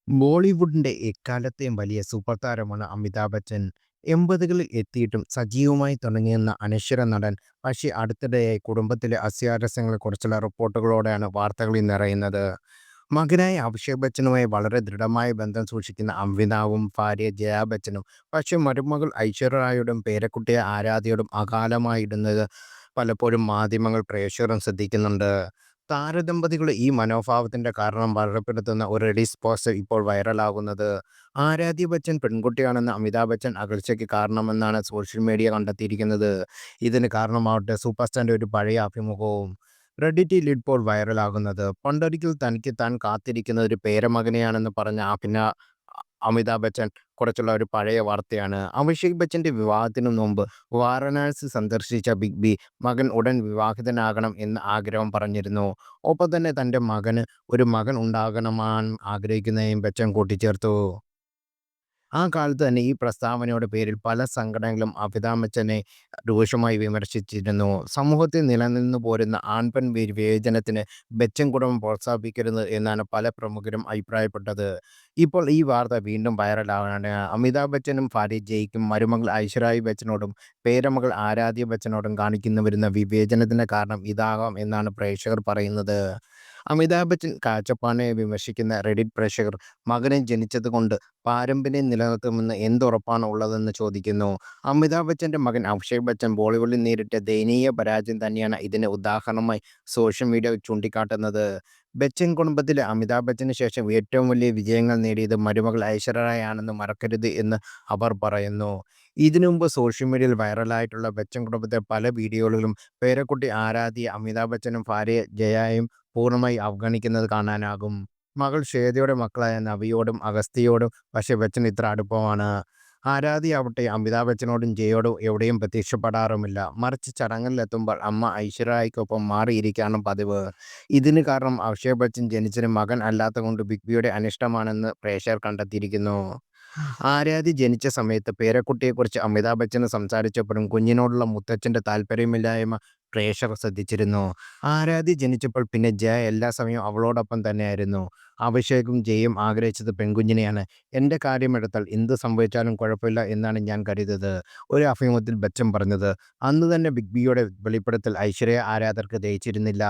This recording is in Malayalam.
ബോളിവുഡിന്റെ എക്കാലത്തെയും വലിയ സൂപ്പർ താരമാണ് അമിതാഭ് ബച്ചൻ. 80കളിൽ എത്തിയിട്ടും സജീവമായി തുടങ്ങിയെന്ന അനശ്വര നടൻ. പക്ഷേ അടുത്തിടെയായി കുടുംബത്തിലെ അസ്വാരസ്യങ്ങളെക്കുറിച്ചുള്ള റിപ്പോർട്ടുകളോടെയാണ് വാർത്തകളിൽ നിറയുന്നത്. മകനായ അഭിഷേക് ബച്ചനുമായി വളരെ ദൃഢമായ ബന്ധം സൂക്ഷിക്കുന്ന അമിതാവും ഭാര്യ ജയാ ബച്ചനും പക്ഷേ മരുമകൾ ഐശ്വര്യ റായിയോടും പേരക്കുട്ടിയെ ആരാധ്യയോടും അകാലമായിടുന്നത് പലപ്പോഴും മാധ്യമങ്ങൾ പ്രേക്ഷകരും ശ്രദ്ധിക്കുന്നുണ്ട്. താരദമ്പതികളുടെ ഈ മനോഭാവത്തിന്റെ കാരണം പകർപ്പെടുത്തുന്ന ഒരു റിലീസ് പോസ്റ്റർ ഇപ്പോൾ വൈറലാകുന്നത്. ആരാധ്യ ബച്ചൻ പെൺകുട്ടിയാണെന്ന് അമിതാഭ് ബച്ചൻ അകൽച്ചയ്ക്ക് കാരണമെന്നാണ് സോഷ്യൽ മീഡിയ കണ്ടെത്തിയിരിക്കുന്നത്. ഇതിന് കാരണമാവട്ടെ സൂപ്പർ സ്റ്റാറിന്റെ ഒരു പഴയ അഭിമുഖവും. റെഡിറ്റിൽ ഇപ്പോൾ വൈറലാകുന്നത്. പണ്ടൊരിക്കൽ തനിക്ക് താൻ കാത്തിരിക്കുന്നത് ഒരു പേരമകനെയാണെന്ന് പറഞ്ഞ അമിതാഭ് ബച്ചൻ കുറിച്ചുള്ള ഒരു പഴയ വാർത്തയാണ്. അഭിഷേക് ബച്ചന്റെ വിവാഹത്തിനു മുമ്പ് വാരണാസി സന്ദർശിച്ച ബിഗ് ബി മകൻ ഉടൻ വിവാഹിതനാകണം എന്ന് ആഗ്രഹം പറഞ്ഞിരുന്നു. ഒപ്പം തന്നെ തന്റെ മകന് ഒരു മകൻ ഉണ്ടാകണമെന്ന് ആഗ്രഹിക്കുന്നതായും ബച്ചൻ കൂട്ടിച്ചേർത്തു. ആ കാലത്ത് തന്നെ ഈ പ്രസ്താവനയുടെ പേരിൽ പല സംഘടനകളും അമിതാഭ് ബച്ചനെ രൂക്ഷമായി വിമർശിച്ചിരുന്നു. സമൂഹത്തിൽ നിലനിന്നു പോരുന്ന ആൺപെൺ വിവേചനത്തിന് ബച്ചൻ കുടുംബം പ്രോത്സാഹിപ്പിക്കരുത് എന്നാണ് പല പ്രമുഖരും അഭിപ്രായപ്പെട്ടത്. ഇപ്പോൾ ഈ വാർത്ത വീണ്ടും വൈറലാകാണ്. അമിതാഭ് ബച്ചനും ഭാര്യ ജയ്ക്കും മരുമകൾ ഐശ്വര്യ ബച്ചനോടും പേരമകൾ ആരാധ്യ ബച്ചനോടും കാണിക്കുന്നു വരുന്ന വിവേചനത്തിന് കാരണം ഇതാകാം എന്നാണ് പ്രേക്ഷകർ പറയുന്നത്. അമിതാഭ് ബച്ചൻ കാഴ്ചപ്പാടിനെ വിമർശിക്കുന്ന റെഡിറ്റ് പ്രേക്ഷകർ മകന് ജനിച്ചതുകൊണ്ട് പാരമ്പര്യം നിലനിർത്തുമെന്ന് എന്തുറപ്പാണ് ഉള്ളതെന്ന് ചോദിക്കുന്നു. അമിതാഭ് ബച്ചന്റെ മകൻ അഭിഷേക് ബച്ചൻ ബോളിവുഡിൽ നേരിട്ട ദയനീയ പരാജയം തന്നെയാണ് ഇതിന് ഉദാഹരണമായി സോഷ്യൽ മീഡിയ ചൂണ്ടിക്കാട്ടുന്നത്. ബച്ചൻ കുടുംബത്തിലെ അമിതാഭ് ബച്ചന് ശേഷം ഏറ്റവും വലിയ വിജയങ്ങൾ നേടിയത് മരുമകൾ ഐശ്വര്യ റായ് ആണെന്ന് മറക്കരുത് എന്ന് അവർ പറയുന്നു. ഇതിനു മുമ്പ് സോഷ്യൽ മീഡിയയിൽ വൈറലായിട്ടുള്ള ബച്ചൻ കുടുംബത്തെ പല വീഡിയോകളിലും പേരക്കുട്ടി ആരാധ്യയെ അമിതാഭ് ബച്ചനും ഭാര്യ ജയയും പൂർണ്ണമായി അവഗണിക്കുന്നത് കാണാനാകും. മകൾ ശ്വേതയുടെ മക്കളായ നവിയോടും അഗസ്ത്യയോടും പക്ഷേ ബച്ചൻ ഇത്ര അടുപ്പമാണ്. ആരാധ്യയാവട്ടെ അമിതാഭ് ബച്ചനോടും ജയയോടും എവിടെയും പ്രത്യക്ഷപ്പെടാറുമില്ല. മറിച്ച് ചടങ്ങിലെത്തുമ്പോൾ അമ്മ ഐശ്വര്യ റായിക്കൊപ്പം മാറിയിരിക്കാണ് പതിവ്. ഇതിന് കാരണം അഭിഷേക് ബച്ചൻ ജനിച്ചത് മകൻ അല്ലാത്തതുകൊണ്ട് ബിഗ് ബിയുടെ അനിഷ്ടമാണെന്ന് പ്രേക്ഷകർ കണ്ടെത്തിയിരിക്കുന്നു. ആരാധ്യ ജനിച്ച സമയത്ത് പേരക്കുട്ടിയെക്കുറിച്ച് അമിതാഭ് ബച്ചൻ സംസാരിച്ചപ്പോഴും കുഞ്ഞിനോടുള്ള മുത്തച്ഛന്റെ താല്പര്യമില്ലായ്മ പ്രേക്ഷകർ ശ്രദ്ധിച്ചിരുന്നു. ആരാധ്യ ജനിച്ചപ്പോൾ പിന്നെ ജയ എല്ലാ സമയവും അവളോടൊപ്പം തന്നെയായിരുന്നു. അഭിഷേകും ജയയും ആഗ്രഹിച്ചത് പെൺകുഞ്ഞിനെയാണ്. എന്റെ കാര്യമെടുത്താൽ എന്ത് സംഭവിച്ചാലും കുഴപ്പമില്ല എന്നാണ് ഞാൻ കരുതിയത്. ഒരു അഭിമുഖത്തിൽ ബച്ചൻ പറഞ്ഞത്. അന്ന് തന്നെ ബിഗ് ബിയുടെ വെളിപ്പെടുത്തൽ ഐശ്വര്യ ആരാധകർക്ക് ദഹിച്ചിരുന്നില്ല.